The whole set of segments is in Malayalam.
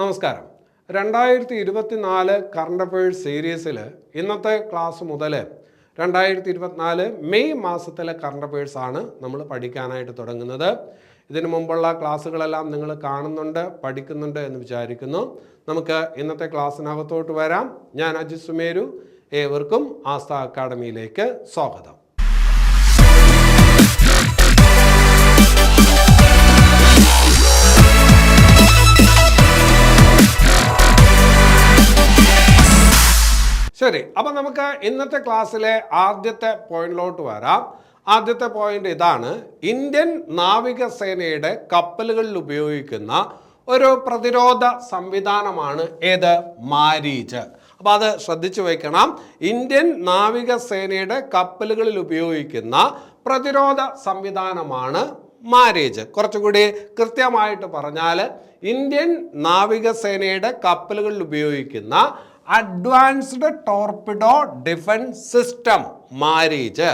നമസ്കാരം. 2024 കറണ്ട് അഫയേഴ്സ് സീരീസിൽ ഇന്നത്തെ ക്ലാസ് മുതൽ 2024 മെയ് മാസത്തിലെ കറണ്ട് അഫയേഴ്സ് ആണ് നമ്മൾ പഠിക്കാനായിട്ട് തുടങ്ങുന്നത്. ഇതിനു മുമ്പുള്ള ക്ലാസ്സുകളെല്ലാം നിങ്ങൾ കാണുന്നുണ്ട്, പഠിക്കുന്നുണ്ട് എന്ന് വിചാരിക്കുന്നു. നമുക്ക് ഇന്നത്തെ ക്ലാസ്സിനകത്തോട്ട് വരാം. ഞാൻ അജിത് സുമേരു. ഏവർക്കും ആസ്ഥ അക്കാഡമിയിലേക്ക് സ്വാഗതം. ശരി, അപ്പം നമുക്ക് ഇന്നത്തെ ക്ലാസ്സിലെ ആദ്യത്തെ പോയിന്റിലോട്ട് വരാം. ആദ്യത്തെ പോയിന്റ് ഇതാണ്: ഇന്ത്യൻ നാവികസേനയുടെ കപ്പലുകളിൽ ഉപയോഗിക്കുന്ന ഒരു പ്രതിരോധ സംവിധാനമാണ് ഏത്? മാരീജ്. അപ്പോൾ അത് ശ്രദ്ധിച്ചു വയ്ക്കണം. ഇന്ത്യൻ നാവികസേനയുടെ കപ്പലുകളിൽ ഉപയോഗിക്കുന്ന പ്രതിരോധ സംവിധാനമാണ് മാരീജ്. കുറച്ചുകൂടി കൃത്യമായിട്ട് പറഞ്ഞാൽ ഇന്ത്യൻ നാവികസേനയുടെ കപ്പലുകളിൽ ഉപയോഗിക്കുന്ന advanced torpedo defence system marriage.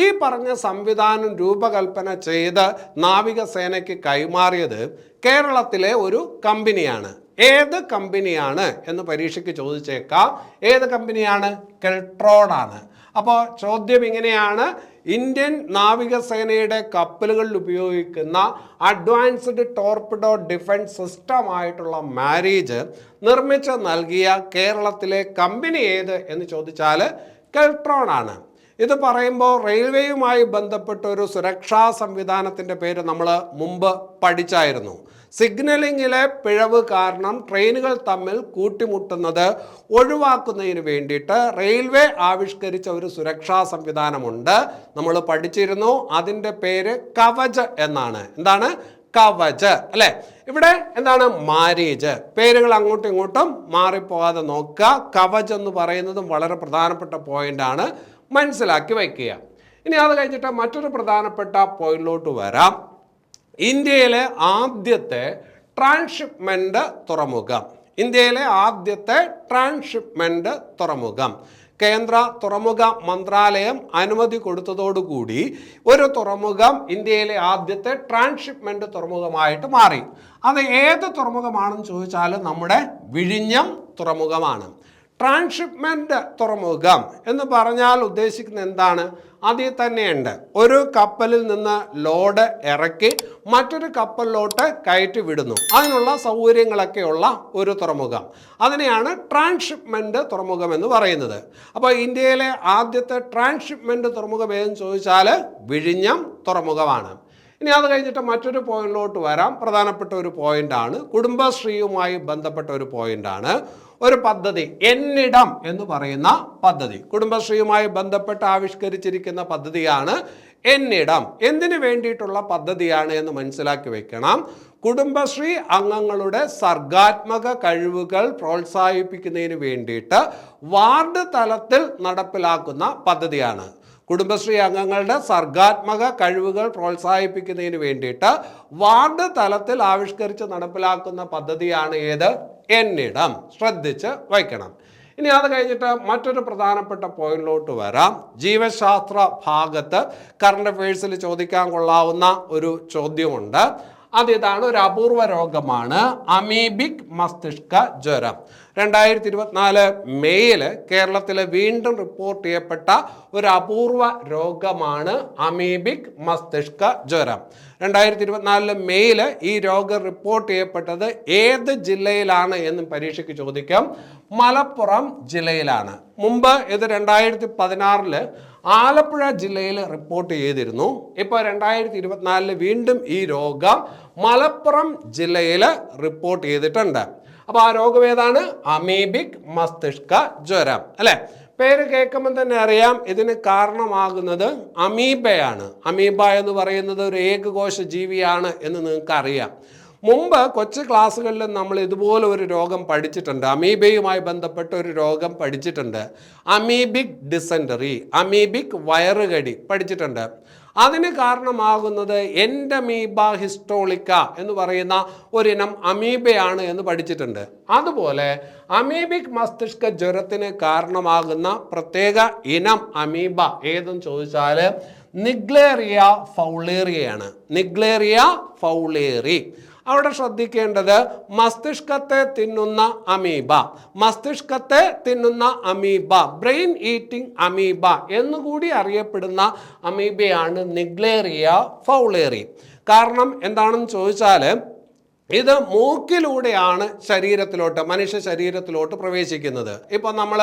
ഈ പറഞ്ഞ സംവിധാനം രൂപകൽപ്പന ചെയ്ത് നാവികസേനയ്ക്ക് കൈമാറിയത് കേരളത്തിലെ ഒരു കമ്പനിയാണ്. ഏത് കമ്പനിയാണ് എന്ന് പരീക്ഷയ്ക്ക് ചോദിച്ചേക്കാം. ഏത് കമ്പനിയാണ്? കെൽട്രോൺ ആണ്. അപ്പോൾ ചോദ്യം ഇങ്ങനെയാണ്: ഇന്ത്യൻ നാവികസേനയുടെ കപ്പലുകളിൽ ഉപയോഗിക്കുന്ന അഡ്വാൻസ്ഡ് ടോർപിഡോ ഡിഫൻസ് സിസ്റ്റമായിട്ടുള്ള മാരീജ് നിർമ്മിച്ച് നൽകിയ കേരളത്തിലെ കമ്പനി ഏത് എന്ന് ചോദിച്ചാൽ കെൽട്രോൺ ആണ്. ഇത് പറയുമ്പോൾ റെയിൽവേയുമായി ബന്ധപ്പെട്ട ഒരു സുരക്ഷാ സംവിധാനത്തിൻ്റെ പേര് നമ്മൾ മുമ്പ് പഠിച്ചായിരുന്നു. സിഗ്നലിങ്ങിലെ പിഴവ് കാരണം ട്രെയിനുകൾ തമ്മിൽ കൂട്ടിമുട്ടുന്നത് ഒഴിവാക്കുന്നതിന് വേണ്ടിയിട്ട് റെയിൽവേ ആവിഷ്കരിച്ച ഒരു സുരക്ഷാ സംവിധാനമുണ്ട്, നമ്മൾ പഠിച്ചിരുന്നു. അതിൻ്റെ പേര് കവച് എന്നാണ്. എന്താണ്? കവച് അല്ലേ? ഇവിടെ എന്താണ്? മാരീജ്. പേരുകൾ അങ്ങോട്ടും ഇങ്ങോട്ടും മാറിപ്പോകാതെ നോക്കുക. കവച് എന്ന് പറയുന്നതും വളരെ പ്രധാനപ്പെട്ട പോയിന്റാണ്, മനസ്സിലാക്കി വയ്ക്കുക. ഇനി അത് കഴിഞ്ഞിട്ട് മറ്റൊരു പ്രധാനപ്പെട്ട പോയിന്റിലോട്ട് വരാം. ഇന്ത്യയിലെ ആദ്യത്തെ ട്രാൻസ്ഷിപ്മെന്റ് തുറമുഖം. ഇന്ത്യയിലെ ആദ്യത്തെ ട്രാൻസ്ഷിപ്മെന്റ് തുറമുഖം. കേന്ദ്ര തുറമുഖ മന്ത്രാലയം അനുമതി കൊടുത്തതോടുകൂടി ഒരു തുറമുഖം ഇന്ത്യയിലെ ആദ്യത്തെ ട്രാൻസ്ഷിപ്മെന്റ് തുറമുഖമായിട്ട് മാറി. അത് ഏത് തുറമുഖമാണെന്ന് ചോദിച്ചാൽ നമ്മുടെ വിഴിഞ്ഞം തുറമുഖമാണ്. ട്രാൻസ്ഷിപ്മെന്റ് തുറമുഖം എന്ന് പറഞ്ഞാൽ ഉദ്ദേശിക്കുന്നത് എന്താണ്? അതിൽ തന്നെയുണ്ട് ഒരു കപ്പലിൽ നിന്ന് ലോഡ് ഇറക്കി മറ്റൊരു കപ്പലിലോട്ട് കയറ്റി വിടുന്നു. അതിനുള്ള സൗകര്യങ്ങളൊക്കെയുള്ള ഒരു തുറമുഖം. അതിനെയാണ് ട്രാൻസ്ഷിപ്മെന്റ് തുറമുഖം എന്ന് പറയുന്നത്. അപ്പോൾ ഇന്ത്യയിലെ ആദ്യത്തെ ട്രാൻസ്ഷിപ്മെന്റ് തുറമുഖം ഏതെന്ന് ചോദിച്ചാൽ വിഴിഞ്ഞം തുറമുഖമാണ്. ഇനി അത് കഴിഞ്ഞിട്ട് മറ്റൊരു പോയിന്റിലോട്ട് വരാം. പ്രധാനപ്പെട്ട ഒരു പോയിന്റാണ്, കുടുംബശ്രീയുമായി ബന്ധപ്പെട്ട ഒരു പോയിന്റാണ്. ഒരു പദ്ധതി, എന്നിടം എന്ന് പറയുന്ന പദ്ധതി, കുടുംബശ്രീയുമായി ബന്ധപ്പെട്ട് ആവിഷ്കരിച്ചിരിക്കുന്ന പദ്ധതിയാണ് എന്നിടം. എന്തിനു വേണ്ടിയിട്ടുള്ള പദ്ധതിയാണ് എന്ന് മനസ്സിലാക്കി വെക്കണം. കുടുംബശ്രീ അംഗങ്ങളുടെ സർഗാത്മക കഴിവുകൾ പ്രോത്സാഹിപ്പിക്കുന്നതിന് വേണ്ടിയിട്ട് വാർഡ് തലത്തിൽ നടപ്പിലാക്കുന്ന പദ്ധതിയാണ്. കുടുംബശ്രീ അംഗങ്ങളുടെ സർഗാത്മക കഴിവുകൾ പ്രോത്സാഹിപ്പിക്കുന്നതിന് വേണ്ടിയിട്ട് വാർഡ് തലത്തിൽ ആവിഷ്കരിച്ച് നടപ്പിലാക്കുന്ന പദ്ധതിയാണ് ഏത്? എന്നിടം. ശ്രദ്ധിച്ച് വയ്ക്കണം. ഇനി അത് കഴിഞ്ഞിട്ട് മറ്റൊരു പ്രധാനപ്പെട്ട പോയിന്റിലോട്ട് വരാം. ജീവശാസ്ത്ര ഭാഗത്ത് കറണ്ട് അഫയേഴ്സിൽ ചോദിക്കാൻ കൊള്ളാവുന്ന ഒരു ചോദ്യമുണ്ട്. അതിതാണ്, ഒരു അപൂർവ രോഗമാണ് അമീബിക് മസ്തിഷ്ക ജ്വരം. 2024 മെയ്യിൽ കേരളത്തിൽ വീണ്ടും റിപ്പോർട്ട് ചെയ്യപ്പെട്ട ഒരു അപൂർവ രോഗമാണ് അമീബിക് മസ്തിഷ്ക ജ്വരം. 2024 മെയ്യിൽ ഈ രോഗം റിപ്പോർട്ട് ചെയ്യപ്പെട്ടത് ഏത് ജില്ലയിലാണ് എന്ന് പരീക്ഷയ്ക്ക് ചോദിക്കാം. മലപ്പുറം ജില്ലയിലാണ്. മുമ്പ് ഇത് 2016 ആലപ്പുഴ ജില്ലയിൽ റിപ്പോർട്ട് ചെയ്തിരുന്നു. ഇപ്പോൾ 2024 വീണ്ടും ഈ രോഗം മലപ്പുറം ജില്ലയിൽ റിപ്പോർട്ട് ചെയ്തിട്ടുണ്ട്. അപ്പോൾ ആ രോഗം ഏതാണ്? അമീബിക് മസ്തിഷ്ക ജ്വരം അല്ലേ? പേര് കേൾക്കുമ്പോൾ തന്നെ അറിയാം ഇതിന് കാരണമാകുന്നത് അമീബയാണ്. അമീബ എന്ന് പറയുന്നത് ഒരു ഏകകോശ ജീവിയാണ് എന്ന് നിങ്ങൾക്ക് അറിയാം. മുമ്പ് കൊച്ചു ക്ലാസ്സുകളിൽ നമ്മൾ ഇതുപോലെ ഒരു രോഗം പഠിച്ചിട്ടുണ്ട്. അമീബയുമായി ബന്ധപ്പെട്ട ഒരു രോഗം പഠിച്ചിട്ടുണ്ട്. അമീബിക് ഡിസെൻറ്ററി, അമീബിക് വയറുകടി പഠിച്ചിട്ടുണ്ട്. അതിന് കാരണമാകുന്നത് എൻഡമീബ ഹിസ്റ്റോളിക്ക എന്ന് പറയുന്ന ഒരിനം അമീബയാണ് എന്ന് പഠിച്ചിട്ടുണ്ട്. അതുപോലെ അമീബിക് മസ്തിഷ്ക ജ്വരത്തിന് കാരണമാകുന്ന പ്രത്യേക ഇനം അമീബ ഏതെന്ന് ചോദിച്ചാൽ നിഗ്ലേറിയ ഫൗളേറിയയാണ്. നിഗ്ലേറിയ ഫൗളേറി. അവിടെ ശ്രദ്ധിക്കേണ്ടത് മസ്തിഷ്കത്തെ തിന്നുന്ന അമീബ, മസ്തിഷ്കത്തെ തിന്നുന്ന അമീബ, ബ്രെയിൻ ഈറ്റിംഗ് അമീബ എന്നുകൂടി അറിയപ്പെടുന്ന അമീബയാണ് നിഗ്ലേറിയ ഫൗളേറി. കാരണം എന്താണെന്ന് ചോദിച്ചാൽ ഇത് മൂക്കിലൂടെയാണ് ശരീരത്തിലോട്ട്, മനുഷ്യ ശരീരത്തിലോട്ട് പ്രവേശിക്കുന്നത്. ഇപ്പോൾ നമ്മൾ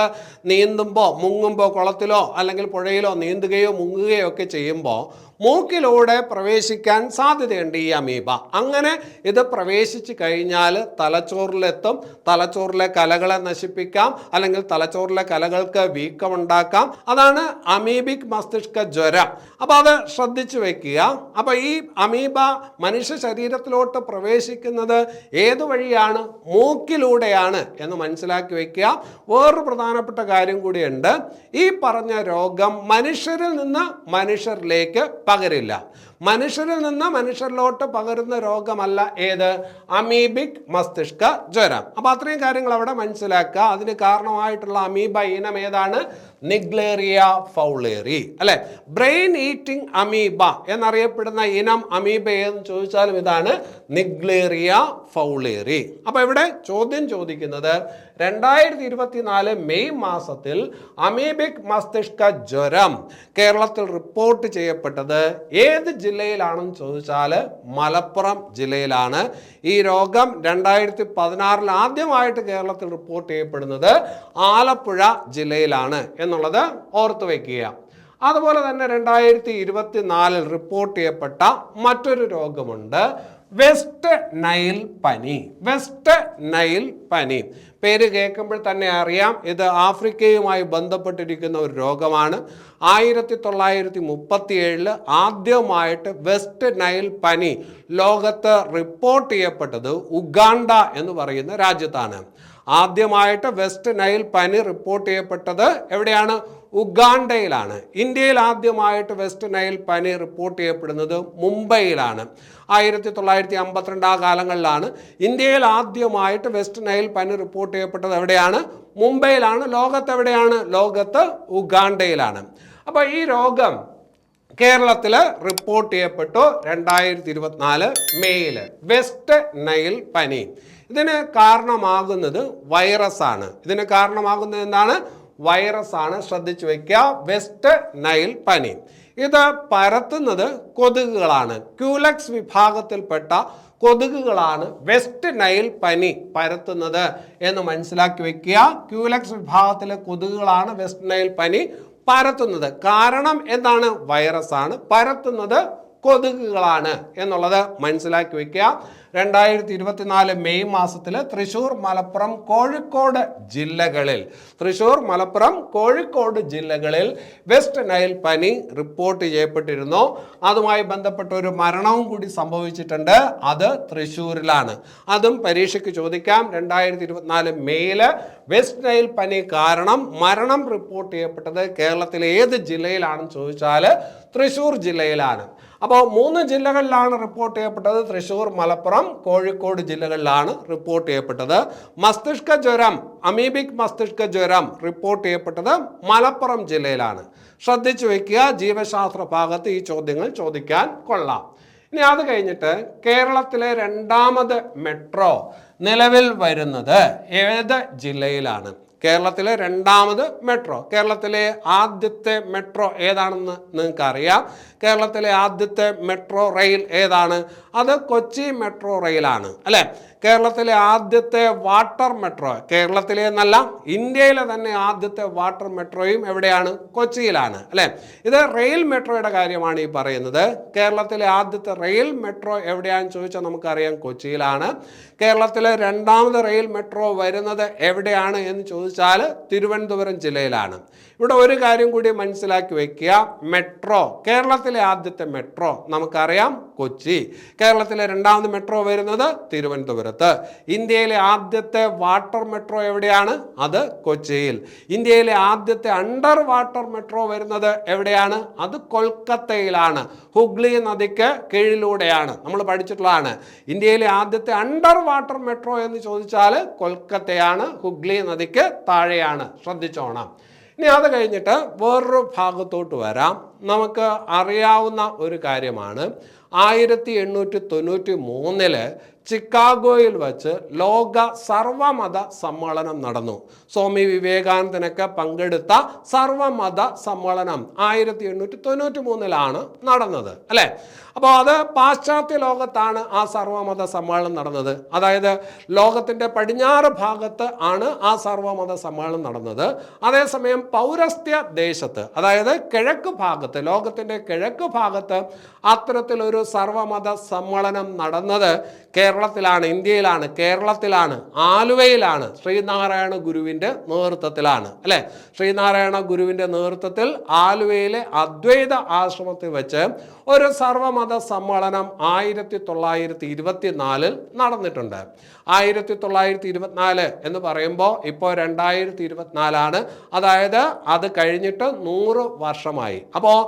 നീന്തുമ്പോൾ, മുങ്ങുമ്പോൾ, കുളത്തിലോ അല്ലെങ്കിൽ പുഴയിലോ നീന്തുകയോ മുങ്ങുകയോ ഒക്കെ ചെയ്യുമ്പോൾ മൂക്കിലൂടെ പ്രവേശിക്കാൻ സാധ്യതയുണ്ട് ഈ അമീബ. അങ്ങനെ ഇത് പ്രവേശിച്ച് കഴിഞ്ഞാൽ തലച്ചോറിലെത്തും, തലച്ചോറിലെ കലകളെ നശിപ്പിക്കാം, അല്ലെങ്കിൽ തലച്ചോറിലെ കലകൾക്ക് വീക്കമുണ്ടാക്കാം. അതാണ് അമീബിക് മസ്തിഷ്ക ജ്വരം. അപ്പോൾ അത് ശ്രദ്ധിച്ചു വെക്കുക. അപ്പോൾ ഈ അമീബ മനുഷ്യ ശരീരത്തിലോട്ട് പ്രവേശിക്കുന്നത് ഏതു വഴിയാണ്? മൂക്കിലൂടെയാണ് എന്ന് മനസ്സിലാക്കി വെക്കുക. വേറൊരു പ്രധാനപ്പെട്ട കാര്യം കൂടിയുണ്ട്. ഈ പറഞ്ഞ രോഗം മനുഷ്യരിൽ നിന്ന് മനുഷ്യരിലേക്ക് പകരില്ല. മനുഷ്യരിൽ നിന്ന് മനുഷ്യരിലോട്ട് പകരുന്ന രോഗമല്ല ഏത്? അമീബിക് മസ്തിഷ്ക ജ്വരം. അപ്പോൾ അത്രയും കാര്യങ്ങൾ അവിടെ മനസ്സിലാക്കുക. അതിന് കാരണമായിട്ടുള്ള അമീബ ഇനം ഏതാണ്? നിഗ്ലേറിയ ഫൗളേറി, അല്ലെ? ബ്രെയിൻ ഈറ്റിംഗ് അമീബ എന്നറിയപ്പെടുന്ന ഇനം അമീബ ഏതെന്ന് ചോദിച്ചാലും ഇതാണ് നിഗ്ലേറിയ ഫൗളേറി. അപ്പോൾ ഇവിടെ ചോദ്യം ചോദിക്കുന്നത് 2024 മെയ് മാസത്തിൽ അമീബിക് മസ്തിഷ്ക ജ്വരം കേരളത്തിൽ റിപ്പോർട്ട് ചെയ്യപ്പെട്ടത് ഏത് ജില്ലയിലാണെന്ന് ചോദിച്ചാൽ മലപ്പുറം ജില്ലയിലാണ്. ഈ രോഗം 2016 ആദ്യമായിട്ട് കേരളത്തിൽ റിപ്പോർട്ട് ചെയ്യപ്പെടുന്നത് ആലപ്പുഴ ജില്ലയിലാണ് എന്നുള്ളത് ഓർത്തു വയ്ക്കുക. അതുപോലെ തന്നെ 2024 റിപ്പോർട്ട് ചെയ്യപ്പെട്ട മറ്റൊരു രോഗമുണ്ട്, വെസ്റ്റ് നൈൽ പനി. വെസ്റ്റ് നൈൽ പനി പേര് കേൾക്കുമ്പോൾ തന്നെ അറിയാം, ഇത് ആഫ്രിക്കയുമായി ബന്ധപ്പെട്ടിരിക്കുന്ന ഒരു രോഗമാണ്. 1937 ആദ്യമായിട്ട് വെസ്റ്റ് നൈൽ പനി ലോകത്ത് റിപ്പോർട്ട് ചെയ്യപ്പെട്ടത് ഉഗാണ്ട എന്ന് പറയുന്ന രാജ്യത്താണ്. ആദ്യമായിട്ട് വെസ്റ്റ് നൈൽ പനി റിപ്പോർട്ട് ചെയ്യപ്പെട്ടത് എവിടെയാണ്? ഉഗാണ്ടയിലാണ്. ഇന്ത്യയിൽ ആദ്യമായിട്ട് വെസ്റ്റ് നൈൽ പനി റിപ്പോർട്ട് ചെയ്യപ്പെടുന്നത് മുംബൈയിലാണ്. 1952 ആ കാലങ്ങളിലാണ് ഇന്ത്യയിൽ ആദ്യമായിട്ട് വെസ്റ്റ് നൈൽ പനി റിപ്പോർട്ട് ചെയ്യപ്പെട്ടത് എവിടെയാണ്? മുംബൈയിലാണ്. ലോകത്ത് എവിടെയാണ്? ലോകത്ത് ഉഗാണ്ടയിലാണ്. അപ്പോൾ ഈ രോഗം കേരളത്തിൽ റിപ്പോർട്ട് ചെയ്യപ്പെട്ടു 2024 മെയ്യിൽ, വെസ്റ്റ് നൈൽ പനി. ഇതിന് കാരണമാകുന്നത് വൈറസാണ്. ഇതിന് കാരണമാകുന്നത് എന്താണ്? വൈറസാണ്. ശ്രദ്ധിച്ചു വയ്ക്കുക. വെസ്റ്റ് നൈൽ പനി ഇത് പരത്തുന്നത് കൊതുകുകളാണ്. ക്യൂലക്സ് വിഭാഗത്തിൽപ്പെട്ട കൊതുകുകളാണ് വെസ്റ്റ് നൈൽ പനി പരത്തുന്നത് എന്ന് മനസ്സിലാക്കി വയ്ക്കുക. ക്യൂലക്സ് വിഭാഗത്തിലെ കൊതുകുകളാണ് വെസ്റ്റ് നൈൽ പനി പരത്തുന്നത്. കാരണം എന്താണ്? വൈറസാണ്. പരത്തുന്നത് കൊതുകുകളാണ് എന്നുള്ളത് മനസ്സിലാക്കി വയ്ക്കുക. 2024 മെയ് മാസത്തിൽ തൃശ്ശൂർ, മലപ്പുറം, കോഴിക്കോട് ജില്ലകളിൽ വെസ്റ്റ് നൈൽ പനി റിപ്പോർട്ട് ചെയ്യപ്പെട്ടിരുന്നു. അതുമായി ബന്ധപ്പെട്ട ഒരു മരണവും കൂടി സംഭവിച്ചിട്ടുണ്ട്. അത് തൃശ്ശൂരിലാണ്. അതും പരീക്ഷയ്ക്ക് ചോദിക്കാം. 2024 മെയ്യിൽ വെസ്റ്റ് നൈൽ പനി കാരണം മരണം റിപ്പോർട്ട് ചെയ്യപ്പെട്ടത് കേരളത്തിലെ ഏത് ജില്ലയിലാണെന്ന് ചോദിച്ചാൽ തൃശ്ശൂർ ജില്ലയിലാണ്. അപ്പോൾ 3 ജില്ലകളിലാണ് റിപ്പോർട്ട് ചെയ്യപ്പെട്ടത്. തൃശ്ശൂർ, മലപ്പുറം, കോഴിക്കോട് ജില്ലകളിലാണ് റിപ്പോർട്ട് ചെയ്യപ്പെട്ടത്. മസ്തിഷ്ക ജ്വരം, അമീബിക് മസ്തിഷ്ക ജ്വരം റിപ്പോർട്ട് ചെയ്യപ്പെട്ടത് മലപ്പുറം ജില്ലയിലാണ്. ശ്രദ്ധിച്ചു വയ്ക്കുക. ജീവശാസ്ത്ര ഭാഗത്ത് ഈ ചോദ്യങ്ങൾ ചോദിക്കാൻ കൊള്ളാം. ഇനി അത് കഴിഞ്ഞിട്ട് കേരളത്തിലെ 2ാമത് മെട്രോ നിലവിൽ വരുന്നത് ഏത് ജില്ലയിലാണ്? കേരളത്തിലെ 2ാമത് മെട്രോ. കേരളത്തിലെ ആദ്യത്തെ മെട്രോ ഏതാണെന്ന് നിങ്ങൾക്കറിയാം. കേരളത്തിലെ ആദ്യത്തെ മെട്രോ റെയിൽ ഏതാണ്? അത് കൊച്ചി മെട്രോ റെയിലാണ്, അല്ലേ? കേരളത്തിലെ ആദ്യത്തെ വാട്ടർ മെട്രോ, കേരളത്തിലെ എന്നല്ല ഇന്ത്യയിലെ തന്നെ ആദ്യത്തെ വാട്ടർ മെട്രോയും എവിടെയാണ്? കൊച്ചിയിലാണ്, അല്ലേ? ഇത് റെയിൽ മെട്രോയുടെ കാര്യമാണ് ഈ പറയുന്നത്. കേരളത്തിലെ ആദ്യത്തെ റെയിൽ മെട്രോ എവിടെയാണെന്ന് ചോദിച്ചാൽ നമുക്കറിയാം, കൊച്ചിയിലാണ്. കേരളത്തിലെ 2ാമത് റെയിൽ മെട്രോ വരുന്നത് എവിടെയാണ് എന്ന് ചോദിച്ചാൽ തിരുവനന്തപുരം ജില്ലയിലാണ്. ഇവിടെ ഒരു കാര്യം കൂടി മനസ്സിലാക്കി വെക്കുക. മെട്രോ, കേരളത്തിലെ ആദ്യത്തെ മെട്രോ നമുക്കറിയാം കൊച്ചി. കേരളത്തിലെ 2ാമത് മെട്രോ വരുന്നത് തിരുവനന്തപുരത്ത്. ഇന്ത്യയിലെ ആദ്യത്തെ വാട്ടർ മെട്രോ എവിടെയാണ്? അത് കൊച്ചിയിൽ. ഇന്ത്യയിലെ ആദ്യത്തെ അണ്ടർ വാട്ടർ മെട്രോ വരുന്നത് എവിടെയാണ്? അത് കൊൽക്കത്തയിലാണ്. ഹുഗ്ലി നദിക്ക് കീഴിലൂടെയാണ്. നമ്മൾ പഠിച്ചിട്ടുള്ളതാണ്. ഇന്ത്യയിലെ ആദ്യത്തെ അണ്ടർ വാട്ടർ മെട്രോ എന്ന് ചോദിച്ചാൽ കൊൽക്കത്തയാണ്. ഹുഗ്ലി നദിക്ക് താഴെയാണ്. ശ്രദ്ധിച്ചോണം. ഇനി അത് കഴിഞ്ഞിട്ട് വേറൊരു ഭാഗത്തോട്ട് വരാം. നമുക്ക് അറിയാവുന്ന ഒരു കാര്യമാണ്, 1893 ചിക്കാഗോയിൽ വച്ച് ലോക സർവമത സമ്മേളനം നടന്നു. സ്വാമി വിവേകാനന്ദനൊക്കെ പങ്കെടുത്ത സർവമത സമ്മേളനം 1893 നടന്നത് അല്ലേ. അപ്പോൾ അത് പാശ്ചാത്യ ലോകത്താണ് ആ സർവമത സമ്മേളനം നടന്നത്. അതായത് ലോകത്തിൻ്റെ പടിഞ്ഞാറ് ഭാഗത്ത് ആണ് ആ സർവമത സമ്മേളനം നടന്നത്. അതേസമയം പൗരസ്ത്യ ദേശത്ത്, അതായത് കിഴക്ക് ഭാഗത്ത്, ലോകത്തിൻ്റെ കിഴക്ക് ഭാഗത്ത് അത്തരത്തിലൊരു സർവമത സമ്മേളനം നടന്നത് കേരളത്തിലാണ്, ഇന്ത്യയിലാണ്, കേരളത്തിലാണ്, ആലുവയിലാണ്, ശ്രീനാരായണ ഗുരുവിൻ്റെ നേതൃത്വത്തിലാണ് അല്ലേ. ശ്രീനാരായണ ഗുരുവിൻ്റെ നേതൃത്വത്തിൽ ആലുവയിലെ അദ്വൈത ആശ്രമത്തിൽ വെച്ച് ഒരു സർവമത സമ്മേളനം 1924 നടന്നിട്ടുണ്ട്. 1924 എന്ന് പറയുമ്പോൾ ഇപ്പോൾ 2024, അതായത് അത് കഴിഞ്ഞിട്ട് 100 വർഷമായി. അപ്പോൾ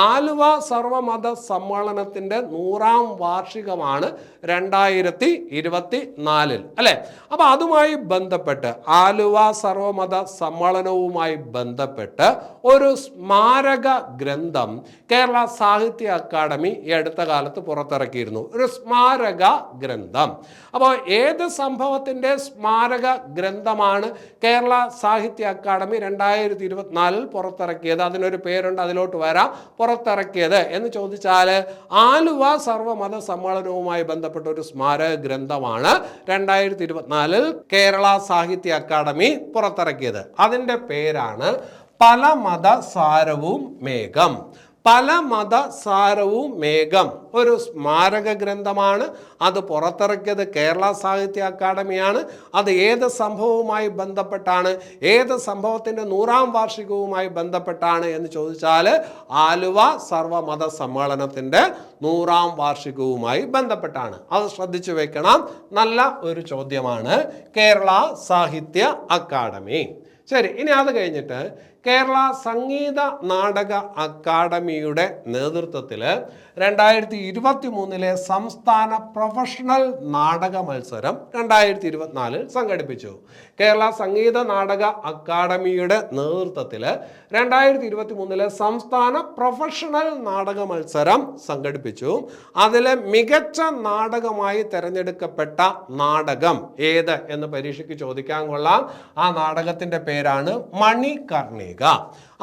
ആലുവ സർവമത സമ്മേളനത്തിൻ്റെ 100ാം വാർഷികമാണ് 2024 അല്ലേ. അപ്പോൾ അതുമായി ബന്ധപ്പെട്ട്, ആലുവ സർവമത സമ്മേളനവുമായി ബന്ധപ്പെട്ട് ഒരു സ്മാരക ഗ്രന്ഥം കേരള സാഹിത്യ അക്കാദമി ഈ അടുത്ത കാലത്ത് പുറത്തിറക്കിയിരുന്നു. ഒരു സ്മാരക ഗ്രന്ഥം. അപ്പോൾ ഏത് സംഭവത്തിൻ്റെ സ്മാരക ഗ്രന്ഥമാണ് കേരള സാഹിത്യ അക്കാദമി 2024 പുറത്തിറക്കിയത്? അതിനൊരു പേരുണ്ട്, അതിലോട്ട് വരാം. പുറത്തിറക്കിയത് എന്ന് ചോദിച്ചാൽ ആലുവ സർവമത സമ്മേളനവുമായി ബന്ധപ്പെട്ട ഒരു സ്മാരക ഗ്രന്ഥമാണ് 2024 കേരള സാഹിത്യ അക്കാദമി പുറത്തിറക്കിയത്. അതിൻ്റെ പേരാണ് പല മതസാരവും മേഘം. പല മതസാരവും മേഘം ഒരു സ്മാരക ഗ്രന്ഥമാണ്. അത് പുറത്തിറക്കിയത് കേരള സാഹിത്യ അക്കാദമിയാണ്. അത് ഏത് സംഭവവുമായി ബന്ധപ്പെട്ടാണ്, ഏത് സംഭവത്തിൻ്റെ 100ാം വാർഷികവുമായി ബന്ധപ്പെട്ടാണ് എന്ന് ചോദിച്ചാൽ ആലുവ സർവമത സമ്മേളനത്തിൻ്റെ 100ാം വാർഷികവുമായി ബന്ധപ്പെട്ടാണ്. അത് ശ്രദ്ധിച്ചു വെക്കണം, നല്ല ഒരു ചോദ്യമാണ്. കേരള സാഹിത്യ അക്കാദമി. ശരി, ഇനി അത് കഴിഞ്ഞിട്ട് കേരള സംഗീത നാടക അക്കാദമിയുടെ നേതൃത്വത്തിൽ 2023 സംസ്ഥാന പ്രൊഫഷണൽ നാടക മത്സരം 2024 സംഘടിപ്പിച്ചു. കേരള സംഗീത നാടക അക്കാദമിയുടെ നേതൃത്വത്തിൽ 2023 സംസ്ഥാന പ്രൊഫഷണൽ നാടക മത്സരം സംഘടിപ്പിച്ചു. അതിൽ മികച്ച നാടകമായി തിരഞ്ഞെടുക്കപ്പെട്ട നാടകം ഏത് എന്ന് പരീക്ഷയ്ക്ക് ചോദിക്കാൻ കൊള്ളാം. ആ നാടകത്തിൻ്റെ പേരാണ് മണികർണിക.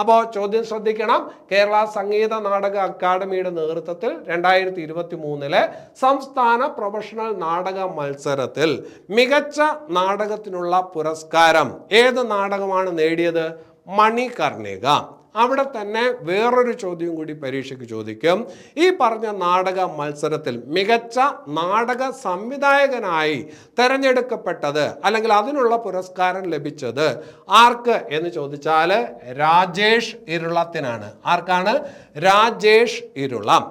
അപ്പോൾ ചോദ്യം ശ്രദ്ധിക്കണം. കേരള സംഗീത നാടക അക്കാദമിയുടെ നേതൃത്വത്തിൽ 2023 സംസ്ഥാന പ്രൊഫഷണൽ നാടക മത്സരത്തിൽ മികച്ച നാടകത്തിനുള്ള പുരസ്കാരം ഏത് നാടകമാണ് നേടിയത്? മണികർണിക. അവിടെ തന്നെ വേറൊരു ചോദ്യം കൂടി പരീക്ഷയ്ക്ക് ചോദിക്കും. ഈ പറഞ്ഞ നാടക മത്സരത്തിൽ മികച്ച നാടക സംവിധായകനായി തിരഞ്ഞെടുക്കപ്പെട്ടത് അല്ലെങ്കിൽ അതിനുള്ള പുരസ്കാരം ലഭിച്ചത് ആർക്ക് എന്ന് ചോദിച്ചാൽ രാജേഷ് ഇരുളത്തിനാണ്. ആർക്കാണ്? രാജേഷ് ഇരുളം.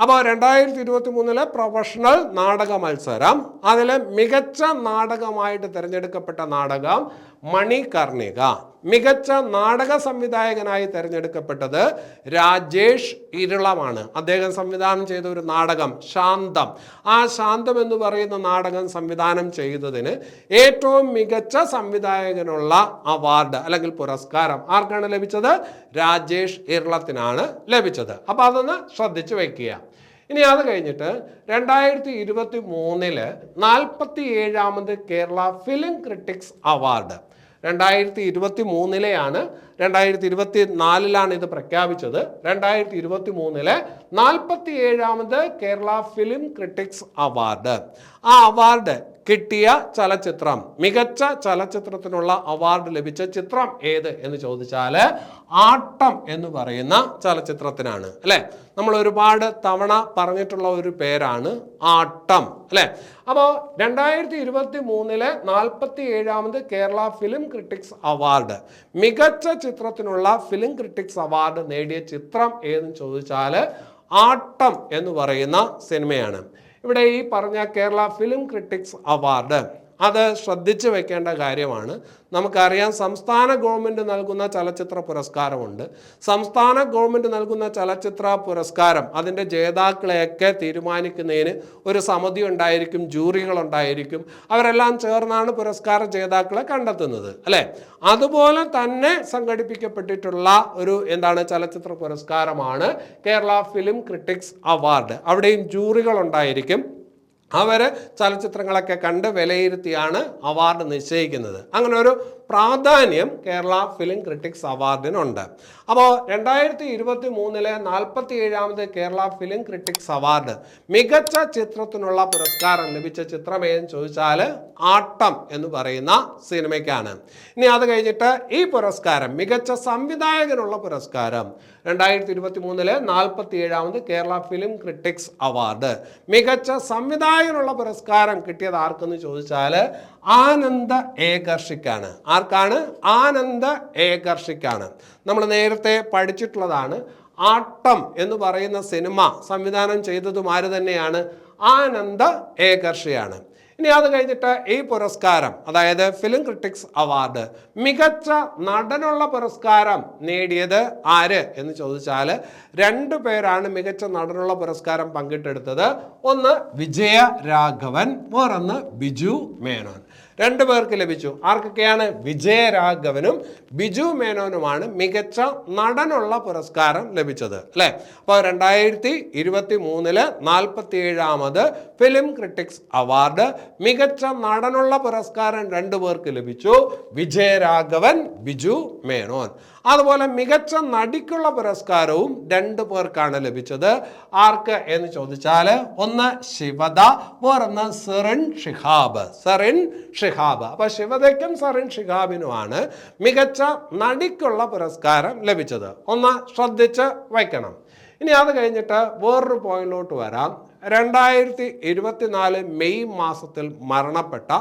അപ്പോൾ 2023 പ്രൊഫഷണൽ നാടക മത്സരം, അതിൽ മികച്ച നാടകമായിട്ട് തിരഞ്ഞെടുക്കപ്പെട്ട നാടകം മണികർണിക. മികച്ച നാടക സംവിധായകനായി തിരഞ്ഞെടുക്കപ്പെട്ടത് രാജേഷ് ഇരുളമാണ്. അദ്ദേഹം സംവിധാനം ചെയ്ത ഒരു നാടകം ശാന്തം. ആ ശാന്തം എന്ന് പറയുന്ന നാടകം സംവിധാനം ചെയ്തതിന് ഏറ്റവും മികച്ച സംവിധായകനുള്ള അവാർഡ് അല്ലെങ്കിൽ പുരസ്കാരം ആർക്കാണ് ലഭിച്ചത്? രാജേഷ് ഇരുളത്തിനാണ് ലഭിച്ചത്. അപ്പോൾ അതൊന്ന് ശ്രദ്ധിച്ചു വെക്കുക. ഇനി അത് കഴിഞ്ഞിട്ട് 2023 47ാമത് കേരള ഫിലിം ക്രിട്ടിക്സ് അവാർഡ് 2023 2024 ഇത് പ്രഖ്യാപിച്ചത്. 2023 47ാമത് കേരള ഫിലിം ക്രിട്ടിക്സ് അവാർഡ്. ആ അവാർഡ് കിട്ടിയ ചലച്ചിത്രം, മികച്ച ചലച്ചിത്രത്തിനുള്ള അവാർഡ് ലഭിച്ച ചിത്രം ഏത് എന്ന് ചോദിച്ചാൽ ആട്ടം എന്ന് പറയുന്ന ചലച്ചിത്രത്തിനാണ് അല്ലേ. നമ്മൾ ഒരുപാട് തവണ പറഞ്ഞിട്ടുള്ള ഒരു പേരാണ് ആട്ടം അല്ലേ. അപ്പോൾ 2023 47ാമത് കേരള ഫിലിം ക്രിട്ടിക്സ് അവാർഡ്, മികച്ച ചിത്രത്തിനുള്ള ഫിലിം ക്രിട്ടിക്സ് അവാർഡ് നേടിയ ചിത്രം ഏതെന്ന് ചോദിച്ചാൽ ആട്ടം എന്ന് പറയുന്ന സിനിമയാണ്. ഇവിടെ ഈ പറഞ്ഞ കേരള ഫിലിം ക്രിട്ടിക്സ് അവാർഡ് അത് ശ്രദ്ധിച്ചു വെക്കേണ്ട കാര്യമാണ്. നമുക്കറിയാം സംസ്ഥാന ഗവൺമെൻറ് നൽകുന്ന ചലച്ചിത്ര പുരസ്കാരമുണ്ട്. സംസ്ഥാന ഗവൺമെൻറ് നൽകുന്ന ചലച്ചിത്ര പുരസ്കാരം അതിൻ്റെ ജേതാക്കളെയൊക്കെ തീരുമാനിക്കുന്നതിന് ഒരു സമിതി ഉണ്ടായിരിക്കും, ജൂറികളുണ്ടായിരിക്കും. അവരെല്ലാം ചേർന്നാണ് പുരസ്കാര ജേതാക്കളെ കണ്ടെത്തുന്നത് അല്ലേ. അതുപോലെ തന്നെ സംഘടിപ്പിക്കപ്പെട്ടിട്ടുള്ള ഒരു ചലച്ചിത്ര പുരസ്കാരമാണ് കേരള ഫിലിം ക്രിട്ടിക്സ് അവാർഡ്. അവിടെയും ജൂറികളുണ്ടായിരിക്കും. അവർ ചലച്ചിത്രങ്ങളൊക്കെ കണ്ട് വിലയിരുത്തിയാണ് അവാർഡ് നിശ്ചയിക്കുന്നത്. അങ്ങനെ ഒരു പ്രാധാന്യം കേരള ഫിലിം ക്രിട്ടിക്സ് അവാർഡിനുണ്ട്. അപ്പോൾ 2023 47ാമത് കേരള ഫിലിം ക്രിട്ടിക്സ് അവാർഡ് മികച്ച ചിത്രത്തിനുള്ള പുരസ്കാരം ലഭിച്ച ചിത്രമേതെന്ന് ചോദിച്ചാൽ ആട്ടം എന്ന് പറയുന്ന സിനിമയ്ക്കാണ്. ഇനി അത് കഴിഞ്ഞിട്ട് ഈ പുരസ്കാരം മികച്ച സംവിധായകനുള്ള പുരസ്കാരം 2023 47ാമത് കേരള ഫിലിം ക്രിട്ടിക്സ് അവാർഡ് മികച്ച സംവിധായകനുള്ള പുരസ്കാരം കിട്ടിയത് ആർക്കെന്ന് ചോദിച്ചാൽ ആനന്ദ ഏകർഷിക്കാണ്. ആർക്കാണ്? ആനന്ദ ഏകർഷിക്കാണ്. നമ്മൾ നേരത്തെ പഠിച്ചിട്ടുള്ളതാണ്. ആട്ടം എന്ന് പറയുന്ന സിനിമ സംവിധാനം ചെയ്തതും ആര് തന്നെയാണ്? ആനന്ദ ഏകർഷിയാണ്. ഇനി അത് കഴിഞ്ഞിട്ട് ഈ പുരസ്കാരം, അതായത് ഫിലിം ക്രിട്ടിക്സ് അവാർഡ് മികച്ച നടനുള്ള പുരസ്കാരം നേടിയത് ആര് എന്ന് ചോദിച്ചാൽ 2 പേരാണ് മികച്ച നടനുള്ള പുരസ്കാരം പങ്കിട്ടെടുത്തത്. ഒന്ന് വിജയരാഘവൻ, വേറൊന്ന് ബിജു മേനോൻ. 2 പേർക്ക് ലഭിച്ചു. ആർക്കൊക്കെയാണ്? വിജയരാഘവനും ബിജു മേനോനുമാണ് മികച്ച നടനുള്ള പുരസ്കാരം ലഭിച്ചത്, അല്ലേ? അപ്പോൾ 2023 47ാമത് ഫിലിം ക്രിട്ടിക്സ് അവാർഡ് മികച്ച നടനുള്ള പുരസ്കാരം 2 പേർക്ക് ലഭിച്ചു, വിജയരാഘവൻ, ബിജു മേനോൻ. അതുപോലെ മികച്ച നടിക്കുള്ള പുരസ്കാരവും 2 പേർക്കാണ് ലഭിച്ചത്. ആർക്ക് എന്ന് ചോദിച്ചാൽ ഒന്ന് ശിവദ, വേറൊന്ന് സെറിൻ ഷിഹാബ്. സെറിൻ ഷിഹാബ്. അപ്പൊ ശിവദയ്ക്കും സെറിൻ ഷിഹാബിനുമാണ് മികച്ച നടിക്കുള്ള പുരസ്കാരം ലഭിച്ചത്. ഒന്ന് ശ്രദ്ധിച്ച് വയ്ക്കണം. ഇനി അത് കഴിഞ്ഞിട്ട് വേറൊരു പോയിന്റിലോട്ട് വരാം. 2024 മെയ് മാസത്തിൽ മരണപ്പെട്ട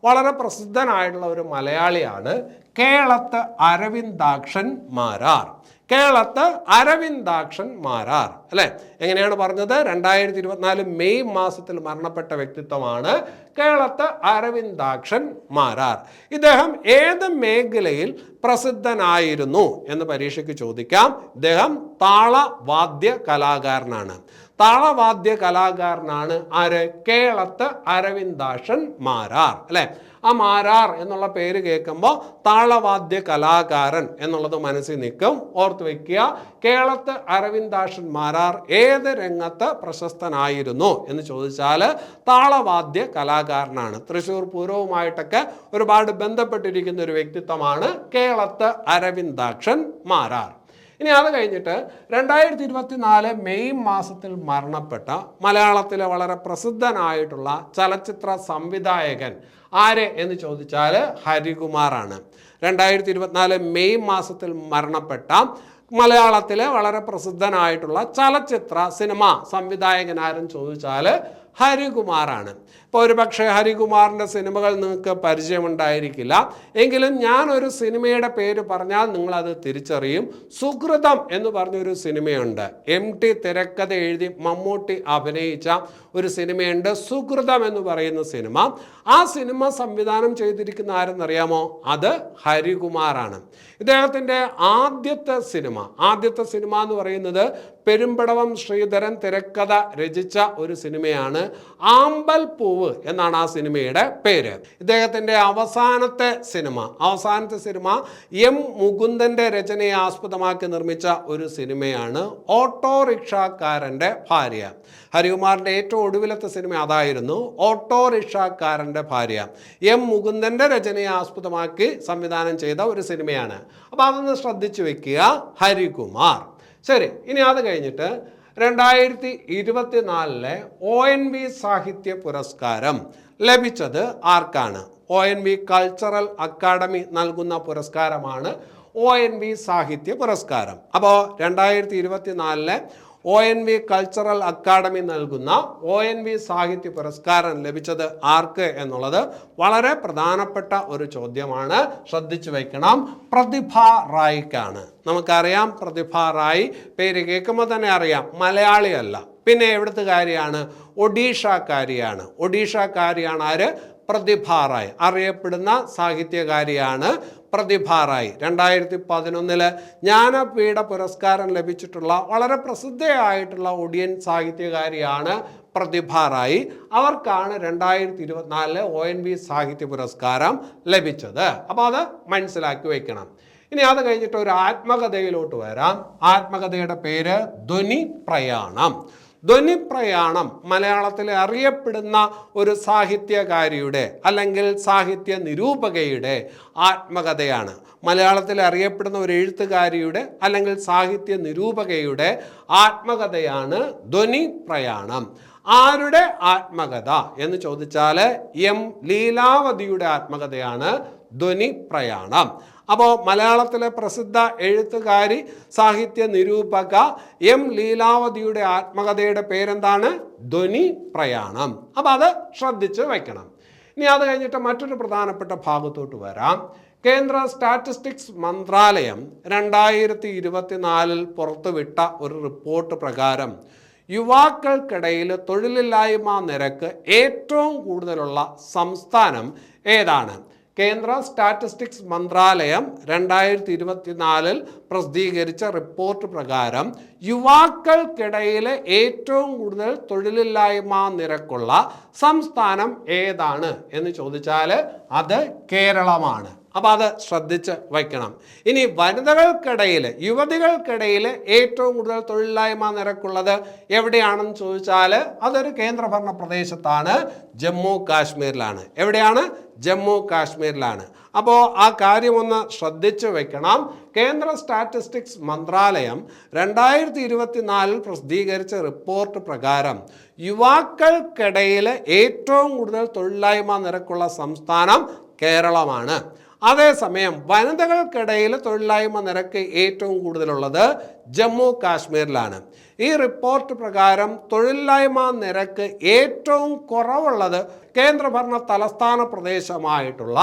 വളരെ പ്രസിദ്ധനായിട്ടുള്ള ഒരു മലയാളിയാണ് കേളത്ത് അരവിന്ദാക്ഷൻ മാരാർ. കേളത്ത് അരവിന്ദാക്ഷൻ മാരാർ, അല്ലെ? എങ്ങനെയാണ് പറഞ്ഞത്? 2024 മെയ് മാസത്തിൽ മരണപ്പെട്ട വ്യക്തിത്വമാണ് കേളത്ത് അരവിന്ദാക്ഷൻ മാരാർ. ഇദ്ദേഹം ഏത് മേഖലയിൽ പ്രസിദ്ധനായിരുന്നു എന്ന് പരീക്ഷയ്ക്ക് ചോദിക്കാം. ഇദ്ദേഹം താളവാദ്യ കലാകാരനാണ്. താളവാദ്യ കലാകാരനാണ് ആര്? കേളത്ത് അരവിന്ദാക്ഷൻ മാരാർ, അല്ലെ? ആ മാരാർ എന്നുള്ള പേര് കേൾക്കുമ്പോൾ താളവാദ്യ കലാകാരൻ എന്നുള്ളത് മനസ്സിൽ നിൽക്കും. ഓർത്ത് വെക്കുക. കേളത്ത് അരവിന്ദാക്ഷൻ മാരാർ ഏത് രംഗത്ത് പ്രശസ്തനായിരുന്നു എന്ന് ചോദിച്ചാൽ താളവാദ്യ കലാകാരനാണ്. തൃശ്ശൂർ പൂരവുമായിട്ടൊക്കെ ഒരുപാട് ബന്ധപ്പെട്ടിരിക്കുന്ന ഒരു വ്യക്തിത്വമാണ് കേളത്ത് അരവിന്ദാക്ഷൻ മാരാർ. ഇനി അത് കഴിഞ്ഞിട്ട് 2024 മെയ് മാസത്തിൽ മരണപ്പെട്ട മലയാളത്തിലെ വളരെ പ്രസിദ്ധനായിട്ടുള്ള ചലച്ചിത്ര സംവിധായകൻ ആര് എന്ന് ചോദിച്ചാൽ ഹരികുമാറാണ്. 2024 മെയ് മാസത്തിൽ മരണപ്പെട്ട മലയാളത്തിലെ വളരെ പ്രസിദ്ധനായിട്ടുള്ള ചലച്ചിത്ര സിനിമ സംവിധായകൻ ആരെന്ന് ചോദിച്ചാൽ ഹരികുമാറാണ്. ഇപ്പോൾ ഒരു പക്ഷേ ഹരികുമാറിൻ്റെ സിനിമകൾ നിങ്ങൾക്ക് പരിചയമുണ്ടായിരിക്കില്ല. എങ്കിലും ഞാനൊരു സിനിമയുടെ പേര് പറഞ്ഞാൽ നിങ്ങളത് തിരിച്ചറിയും. സുകൃതം എന്ന് പറഞ്ഞൊരു സിനിമയുണ്ട്. MT തിരക്കഥ എഴുതി മമ്മൂട്ടി അഭിനയിച്ച ഒരു സിനിമയുണ്ട്, സുകൃതം എന്ന് പറയുന്ന സിനിമ. ആ സിനിമ സംവിധാനം ചെയ്തിരിക്കുന്ന ആരെന്നറിയാമോ? അത് ഹരികുമാറാണ്. ഇദ്ദേഹത്തിൻ്റെ ആദ്യത്തെ സിനിമ എന്ന് പറയുന്നത് പെരുമ്പടവം ശ്രീധരൻ തിരക്കഥ രചിച്ച ഒരു സിനിമയാണ് ആമ്പൽ പൂവ് എന്നാണ് ആ സിനിമയുടെ പേര്. ഇദ്ദേഹത്തിൻ്റെ അവസാനത്തെ സിനിമ M മുകുന്ദൻ്റെ രചനയെ ആസ്പദമാക്കി നിർമ്മിച്ച ഒരു സിനിമയാണ് ഓട്ടോറിക്ഷക്കാരൻ്റെ ഭാര്യ. ഹരികുമാറിൻ്റെ ഏറ്റവും ഒടുവിലത്തെ സിനിമ അതായിരുന്നു, ഓട്ടോറിക്ഷക്കാരൻ്റെ ഭാര്യ. M മുകുന്ദൻ്റെ രചനയെ ആസ്പദമാക്കി സംവിധാനം ചെയ്ത ഒരു സിനിമയാണ്. അപ്പോൾ അതൊന്ന് ശ്രദ്ധിച്ചു വെക്കുക, ഹരികുമാർ. ശരി, ഇനി അത് കഴിഞ്ഞിട്ട് 2024 ONV സാഹിത്യ പുരസ്കാരം ലഭിച്ചത് ആർക്കാണ്? ONV കൾച്ചറൽ അക്കാദമി നൽകുന്ന പുരസ്കാരമാണ് ONV സാഹിത്യ പുരസ്കാരം. അപ്പോൾ 2024 ONV കൾച്ചറൽ അക്കാദമി നൽകുന്ന ONV സാഹിത്യ പുരസ്കാരം ലഭിച്ചത് ആർക്ക് എന്നുള്ളത് വളരെ പ്രധാനപ്പെട്ട ഒരു ചോദ്യമാണ്. ശ്രദ്ധിച്ചു വയ്ക്കണം. പ്രതിഭ റായിക്കാണ്. നമുക്കറിയാം പ്രതിഭ റായി, പേര് കേൾക്കുമ്പോൾ തന്നെ അറിയാം, മലയാളിയല്ല. പിന്നെ എവിടുത്തുകാരിയാണ്? ഒഡീഷക്കാരിയാണ്. ഒഡീഷക്കാരിയാണ് ആര്? പ്രതിഭ റായ്. അറിയപ്പെടുന്ന സാഹിത്യകാരിയാണ് പ്രതിഭ റായ്. 2011 ജ്ഞാനപീഠ പുരസ്കാരം ലഭിച്ചിട്ടുള്ള വളരെ പ്രസിദ്ധയായിട്ടുള്ള ഒഡിയൻ സാഹിത്യകാരിയാണ് പ്രതിഭ റായ്. അവർക്കാണ് 2024 ONV സാഹിത്യ പുരസ്കാരം ലഭിച്ചത്. അപ്പോൾ അത് മനസ്സിലാക്കി വയ്ക്കണം. ഇനി അത് കഴിഞ്ഞിട്ട് ഒരു ആത്മകഥയിലോട്ട് വരാം. ആത്മകഥയുടെ പേര് ധ്വനി പ്രയാണം. ധ്വനിപ്രയാണം മലയാളത്തിലെ അറിയപ്പെടുന്ന ഒരു സാഹിത്യകാരിയുടെ അല്ലെങ്കിൽ സാഹിത്യ നിരൂപകയുടെ ആത്മകഥയാണ്. മലയാളത്തിൽ അറിയപ്പെടുന്ന ഒരു എഴുത്തുകാരിയുടെ അല്ലെങ്കിൽ സാഹിത്യ നിരൂപകയുടെ ആത്മകഥയാണ് ധ്വനിപ്രയാണം. ആരുടെ ആത്മകഥ എന്ന് ചോദിച്ചാൽ എം ലീലാവതിയുടെ ആത്മകഥയാണ് ധ്വനിപ്രയാണം. അപ്പോൾ മലയാളത്തിലെ പ്രസിദ്ധ എഴുത്തുകാരി സാഹിത്യ നിരൂപക എം ലീലാവതിയുടെ ആത്മകഥയുടെ പേരെന്താണ്? ധ്വനിപ്രയാണം. അപ്പോൾ അത് ശ്രദ്ധിച്ച് വയ്ക്കണം. ഇനി അത് കഴിഞ്ഞിട്ട് മറ്റൊരു പ്രധാനപ്പെട്ട ഭാഗത്തോട്ട് വരാം. കേന്ദ്ര സ്റ്റാറ്റിസ്റ്റിക്സ് മന്ത്രാലയം 2024 പുറത്തുവിട്ട ഒരു റിപ്പോർട്ട് പ്രകാരം യുവാക്കൾക്കിടയിൽ തൊഴിലില്ലായ്മ നിരക്ക് ഏറ്റവും കൂടുതലുള്ള സംസ്ഥാനം ഏതാണ്? കേന്ദ്ര സ്റ്റാറ്റിസ്റ്റിക്സ് മന്ത്രാലയം 2024 പ്രസിദ്ധീകരിച്ച റിപ്പോർട്ട് പ്രകാരം യുവാക്കൾക്കിടയിൽ ഏറ്റവും കൂടുതൽ തൊഴിലില്ലായ്മ നിരക്കുള്ള സംസ്ഥാനം ഏതാണ് എന്ന് ചോദിച്ചാൽ അത് കേരളമാണ്. അപ്പോൾ അത് ശ്രദ്ധിച്ച് വയ്ക്കണം. ഇനി വനിതകൾക്കിടയിൽ യുവതികൾക്കിടയിൽ ഏറ്റവും കൂടുതൽ തൊഴിലില്ലായ്മ നിരക്കുള്ളത് എവിടെയാണെന്ന് ചോദിച്ചാൽ അതൊരു കേന്ദ്രഭരണ പ്രദേശത്താണ്, ജമ്മു കാശ്മീരിലാണ്. എവിടെയാണ്? ജമ്മു കാശ്മീരിലാണ്. അപ്പോൾ ആ കാര്യം ഒന്ന് ശ്രദ്ധിച്ചു വെക്കണം. കേന്ദ്ര സ്റ്റാറ്റിസ്റ്റിക്സ് മന്ത്രാലയം 2024 പ്രസിദ്ധീകരിച്ച റിപ്പോർട്ട് പ്രകാരം യുവാക്കൾക്കിടയിൽ ഏറ്റവും കൂടുതൽ തൊഴിലില്ലായ്മ നിരക്കുള്ള സംസ്ഥാനം കേരളമാണ്. അതേസമയം വനിതകൾക്കിടയിൽ തൊഴിലില്ലായ്മ നിരക്ക് ഏറ്റവും കൂടുതലുള്ളത് ജമ്മു കാശ്മീരിലാണ്. ഈ റിപ്പോർട്ട് പ്രകാരം തൊഴിലില്ലായ്മ നിരക്ക് ഏറ്റവും കുറവുള്ളത് കേന്ദ്രഭരണ തലസ്ഥാന പ്രദേശമായിട്ടുള്ള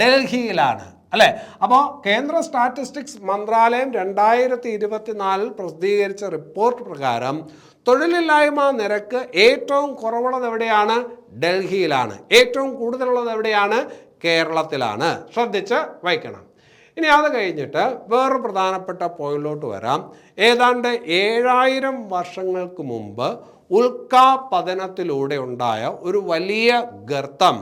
ഡൽഹിയിലാണ്, അല്ലേ? അപ്പോൾ കേന്ദ്ര സ്റ്റാറ്റിസ്റ്റിക്സ് മന്ത്രാലയം 2024 പ്രസിദ്ധീകരിച്ച റിപ്പോർട്ട് പ്രകാരം തൊഴിലില്ലായ്മ നിരക്ക് ഏറ്റവും കുറവുള്ളത് എവിടെയാണ്? ഡൽഹിയിലാണ്. ഏറ്റവും കൂടുതലുള്ളത് എവിടെയാണ്? കേരളത്തിലാണ്. ശ്രദ്ധിച്ച് വയ്ക്കണം. ഇനി അത് കഴിഞ്ഞിട്ട് വേറൊരു പ്രധാനപ്പെട്ട പോയിന്റിലോട്ട് വരാം. ഏതാണ്ട് 7000 വർഷങ്ങൾക്ക് മുമ്പ് ഉൽക്കാപതനത്തിലൂടെ ഉണ്ടായ ഒരു വലിയ ഗർത്തം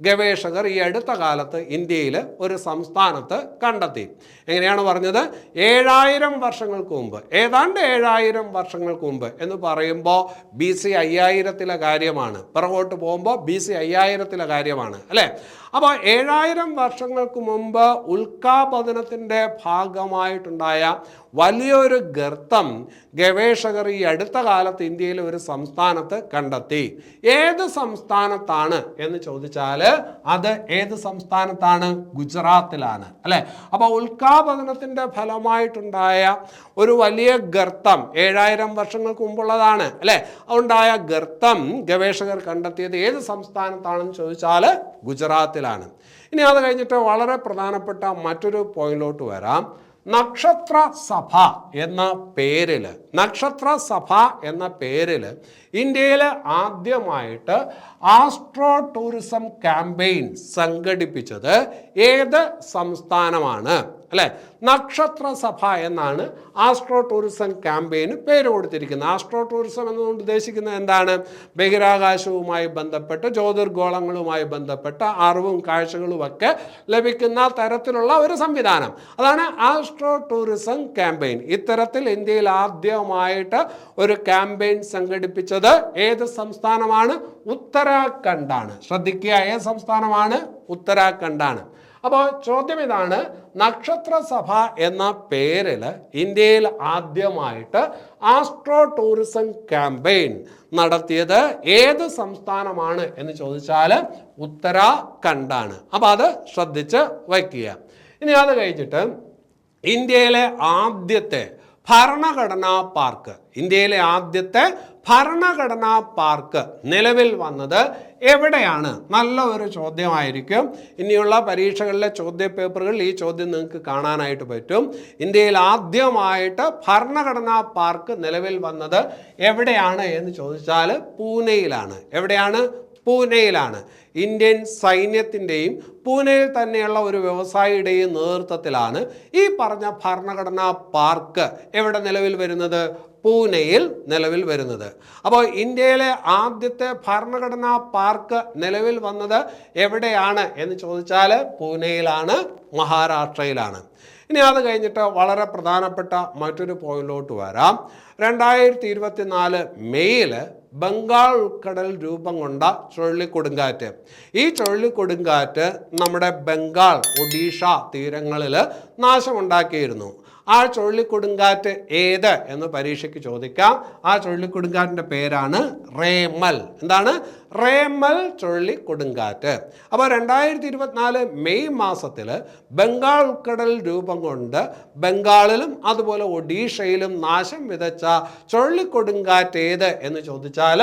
ഗവേഷകർ ഈ അടുത്ത കാലത്ത് ഇന്ത്യയിൽ ഒരു സംസ്ഥാനത്ത് കണ്ടെത്തി. എങ്ങനെയാണ് പറഞ്ഞത്? 7000 വർഷങ്ങൾക്ക് മുമ്പ്, ഏതാണ്ട് 7000 വർഷങ്ങൾക്ക് മുമ്പ് എന്ന് പറയുമ്പോൾ BC 5000 കാര്യമാണ്. പിറകോട്ട് പോകുമ്പോൾ BC 5000 കാര്യമാണ്, അല്ലേ? അപ്പോൾ 7000 വർഷങ്ങൾക്ക് മുമ്പ് ഉൽക്കാപതനത്തിൻ്റെ ഭാഗമായിട്ടുണ്ടായ വലിയൊരു ഗർത്തം ഗവേഷകർ ഈ അടുത്ത കാലത്ത് ഇന്ത്യയിലെ ഒരു സംസ്ഥാനത്ത് കണ്ടെത്തി. ഏത് സംസ്ഥാനത്താണ് എന്ന് ചോദിച്ചാൽ അത് ഏത് സംസ്ഥാനത്താണ്? ഗുജറാത്തിലാണ്, അല്ലേ? അപ്പോൾ ഉൽക്കാപതനത്തിൻ്റെ ഫലമായിട്ടുണ്ടായ ഒരു വലിയ ഗർത്തം 7000 വർഷങ്ങൾക്ക് മുമ്പുള്ളതാണ്, അല്ലേ? ഉണ്ടായ ഗർത്തം ഗവേഷകർ കണ്ടെത്തിയത് ഏത് സംസ്ഥാനത്താണെന്ന് ചോദിച്ചാൽ ഗുജറാത്തിലാണ്. ഇനി അത് കഴിഞ്ഞിട്ട് വളരെ പ്രധാനപ്പെട്ട മറ്റൊരു പോയിന്റിലോട്ട് വരാം. നക്ഷത്ര സഭ എന്ന പേരിൽ ഇന്ത്യയിൽ ആദ്യമായിട്ട് ആസ്ട്രോ ടൂറിസം ക്യാമ്പയിൻ സംഘടിപ്പിച്ചത് ഏത് സംസ്ഥാനമാണ്? അല്ലേ? നക്ഷത്ര സഭ എന്നാണ് ആസ്ട്രോ ടൂറിസം ക്യാമ്പയിന് പേര് കൊടുത്തിരിക്കുന്നത്. ആസ്ട്രോ ടൂറിസം എന്നുകൊണ്ട് ഉദ്ദേശിക്കുന്നത് എന്താണ്? ബഹിരാകാശവുമായി ബന്ധപ്പെട്ട് ജ്യോതിർഗോളങ്ങളുമായി ബന്ധപ്പെട്ട അറിവും കാഴ്ചകളും ഒക്കെ ലഭിക്കുന്ന തരത്തിലുള്ള ഒരു സംവിധാനം. അതാണ് ആസ്ട്രോ ടൂറിസം ക്യാമ്പയിൻ. ഇത്തരത്തിൽ ഇന്ത്യയിൽ ആദ്യമായിട്ട് ഒരു ക്യാമ്പയിൻ സംഘടിപ്പിച്ചത് ഏത് സംസ്ഥാനമാണ്? ഉത്തരാഖണ്ഡാണ്. ശ്രദ്ധിക്കുക, ഏത് സംസ്ഥാനമാണ്? ഉത്തരാഖണ്ഡാണ്. അപ്പോൾ ചോദ്യം ഇതാണ്, നക്ഷത്ര സഭ എന്ന പേരിൽ ഇന്ത്യയിൽ ആദ്യമായിട്ട് ആസ്ട്രോ ടൂറിസം ക്യാമ്പയിൻ നടത്തിയത് ഏത് സംസ്ഥാനമാണ് എന്ന് ചോദിച്ചാൽ ഉത്തരാഖണ്ഡാണ്. അപ്പോൾ അത് ശ്രദ്ധിച്ച് വയ്ക്കുക. ഇനി അത് കഴിഞ്ഞിട്ട് ഇന്ത്യയിലെ ആദ്യത്തെ ഭരണഘടനാ പാർക്ക് നിലവിൽ വന്നത് എവിടെയാണ്? നല്ല ഒരു ചോദ്യമായിരിക്കും. ഇനിയുള്ള പരീക്ഷകളിലെ ചോദ്യപേപ്പറുകളിൽ ഈ ചോദ്യം നിങ്ങൾക്ക് കാണാനായിട്ട് പറ്റും. ഇന്ത്യയിൽ ആദ്യമായിട്ട് ഭരണഘടനാ പാർക്ക് നിലവിൽ വന്നത് എവിടെയാണ് എന്ന് ചോദിച്ചാൽ പൂനെയിലാണ്. എവിടെയാണ്? പൂനെയിലാണ്. ഇന്ത്യൻ സൈന്യത്തിൻ്റെയും പൂനെയിൽ തന്നെയുള്ള ഒരു വ്യവസായിയുടെയും നേതൃത്വത്തിലാണ് ഈ പറഞ്ഞ ഭരണഘടനാ പാർക്ക് എവിടെ നിലവിൽ വരുന്നത്? പൂനെയിൽ നിലവിൽ വരുന്നത്. അപ്പോൾ ഇന്ത്യയിലെ ആദ്യത്തെ ഭരണഘടനാ പാർക്ക് നിലവിൽ വന്നത് എവിടെയാണ് എന്ന് ചോദിച്ചാൽ പൂനെയിലാണ്, മഹാരാഷ്ട്രയിലാണ്. ഇനി അത് കഴിഞ്ഞിട്ട് വളരെ പ്രധാനപ്പെട്ട മറ്റൊരു പോയിന്റിലോട്ട് വരാം. 2024 മെയ്യിൽ ബംഗാൾ ഉൾക്കടൽ രൂപം കൊണ്ട ചുഴലിക്കൊടുങ്കാറ്റ്. ഈ ചുഴലിക്കൊടുങ്കാറ്റ് നമ്മുടെ ബംഗാൾ, ഒഡീഷ തീരങ്ങളിൽ നാശമുണ്ടാക്കിയിരുന്നു. ആ ചുഴലിക്കൊടുങ്കാറ്റ് ഏത് എന്ന് പരീക്ഷയ്ക്ക് ചോദിക്കാം. ആ ചുഴലിക്കൊടുങ്കാറ്റിൻ്റെ പേരാണ് റേമൽ. എന്താണ്? റേമൽ ചുഴലിക്കൊടുങ്കാറ്റ്. അപ്പോൾ 2024 മെയ് മാസത്തിൽ ബംഗാൾ ഉൾക്കടൽ രൂപം കൊണ്ട് ബംഗാളിലും അതുപോലെ ഒഡീഷയിലും നാശം വിതച്ച ചുഴലിക്കൊടുങ്കാറ്റ് ഏത് എന്ന് ചോദിച്ചാൽ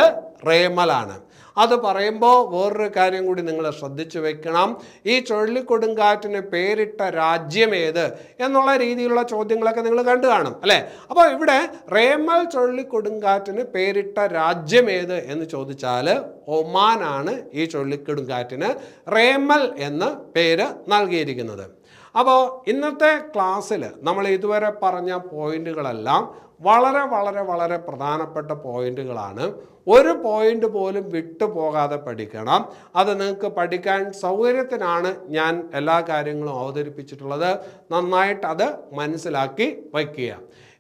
റേമലാണ്. അത് പറയുമ്പോൾ വേറൊരു കാര്യം കൂടി നിങ്ങൾ ശ്രദ്ധിച്ചു വെക്കണം. ഈ ചുഴലിക്കൊടുങ്കാറ്റിന് പേരിട്ട രാജ്യം ഏത് എന്നുള്ള രീതിയിലുള്ള ചോദ്യങ്ങളൊക്കെ നിങ്ങൾ കണ്ടു കാണും അല്ലേ? അപ്പോൾ ഇവിടെ റേമൽ ചുഴലിക്കൊടുങ്കാറ്റിന് പേരിട്ട രാജ്യം ഏത് എന്ന് ചോദിച്ചാൽ ഒമാനാണ് ഈ ചുഴലിക്കൊടുങ്കാറ്റിന് റേമൽ എന്ന പേര് നൽകിയിരിക്കുന്നത്. അപ്പോൾ ഇന്നത്തെ ക്ലാസ്സിൽ നമ്മൾ ഇതുവരെ പറഞ്ഞ പോയിന്റുകളെല്ലാം വളരെ വളരെ വളരെ പ്രധാനപ്പെട്ട പോയിന്റുകളാണ്. ഒരു പോയിന്റ് പോലും വിട്ടുപോകാതെ പഠിക്കണം. അത് നിങ്ങൾക്ക് പഠിക്കാൻ സൗകര്യത്തിനാണ് ഞാൻ എല്ലാ കാര്യങ്ങളും അവതരിപ്പിച്ചിട്ടുള്ളത്. നന്നായിട്ട് അത് മനസ്സിലാക്കി വയ്ക്കുക.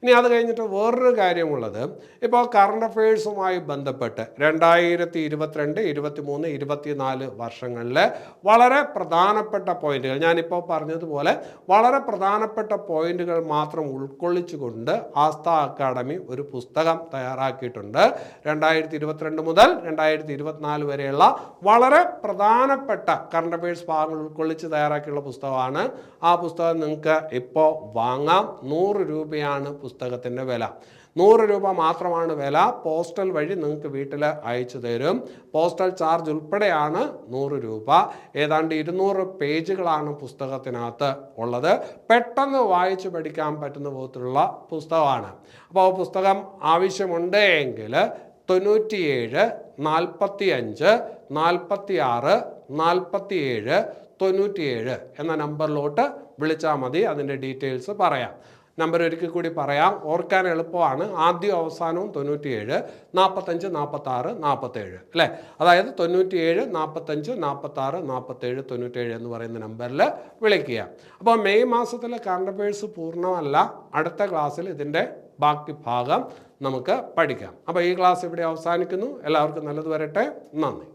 ഇനി അത് കഴിഞ്ഞിട്ട് വേറൊരു കാര്യമുള്ളത്, ഇപ്പോൾ കറണ്ട് അഫയേഴ്സുമായി ബന്ധപ്പെട്ട് 2022, 23, 24 വർഷങ്ങളിലെ വളരെ പ്രധാനപ്പെട്ട പോയിന്റുകൾ, ഞാനിപ്പോൾ പറഞ്ഞതുപോലെ വളരെ പ്രധാനപ്പെട്ട പോയിന്റുകൾ മാത്രം ഉൾക്കൊള്ളിച്ചുകൊണ്ട് ആസ്ഥ അക്കാഡമി ഒരു പുസ്തകം തയ്യാറാക്കിയിട്ടുണ്ട്. 2022 മുതൽ 2024 വരെയുള്ള വളരെ പ്രധാനപ്പെട്ട കറണ്ട് അഫയേഴ്സ് ഭാഗങ്ങൾ ഉൾക്കൊള്ളിച്ച് തയ്യാറാക്കിയുള്ള പുസ്തകമാണ്. ആ പുസ്തകം നിങ്ങൾക്ക് ഇപ്പോൾ വാങ്ങാം. 100 രൂപയാണ് പുസ്തകത്തിൻ്റെ വില. 100 രൂപ മാത്രമാണ് വില. പോസ്റ്റൽ വഴി നിങ്ങൾക്ക് വീട്ടിൽ അയച്ചു തരും. പോസ്റ്റൽ ചാർജ് ഉൾപ്പെടെയാണ് 100 രൂപ. ഏതാണ്ട് 200 പേജുകളാണ് പുസ്തകത്തിനകത്ത് ഉള്ളത്. പെട്ടെന്ന് വായിച്ചു പഠിക്കാൻ പറ്റുന്ന വിധത്തിലുള്ള പുസ്തകമാണ്. അപ്പോൾ പുസ്തകം ആവശ്യമുണ്ട് എങ്കിൽ 97 45 46 47 97 എന്ന നമ്പറിലോട്ട് വിളിച്ചാൽ മതി. അതിൻ്റെ ഡീറ്റെയിൽസ് പറയാം. നമ്പർ ഒരിക്കൽ കൂടി പറയാം, ഓർക്കാൻ എളുപ്പമാണ്. ആദ്യവും അവസാനവും 97 45 46 47 അല്ലേ? അതായത് 97 45 46 47 97 എന്ന് പറയുന്ന നമ്പറിൽ വിളിക്കുക. അപ്പോൾ മെയ് മാസത്തിലെ കറണ്ട് അഫയേഴ്സ് പൂർണ്ണമല്ല. അടുത്ത ക്ലാസ്സിൽ ഇതിൻ്റെ ബാക്കി ഭാഗം നമുക്ക് പഠിക്കാം. അപ്പോൾ ഈ ക്ലാസ് ഇവിടെ അവസാനിക്കുന്നു. എല്ലാവർക്കും നല്ലത് വരട്ടെ. നന്ദി.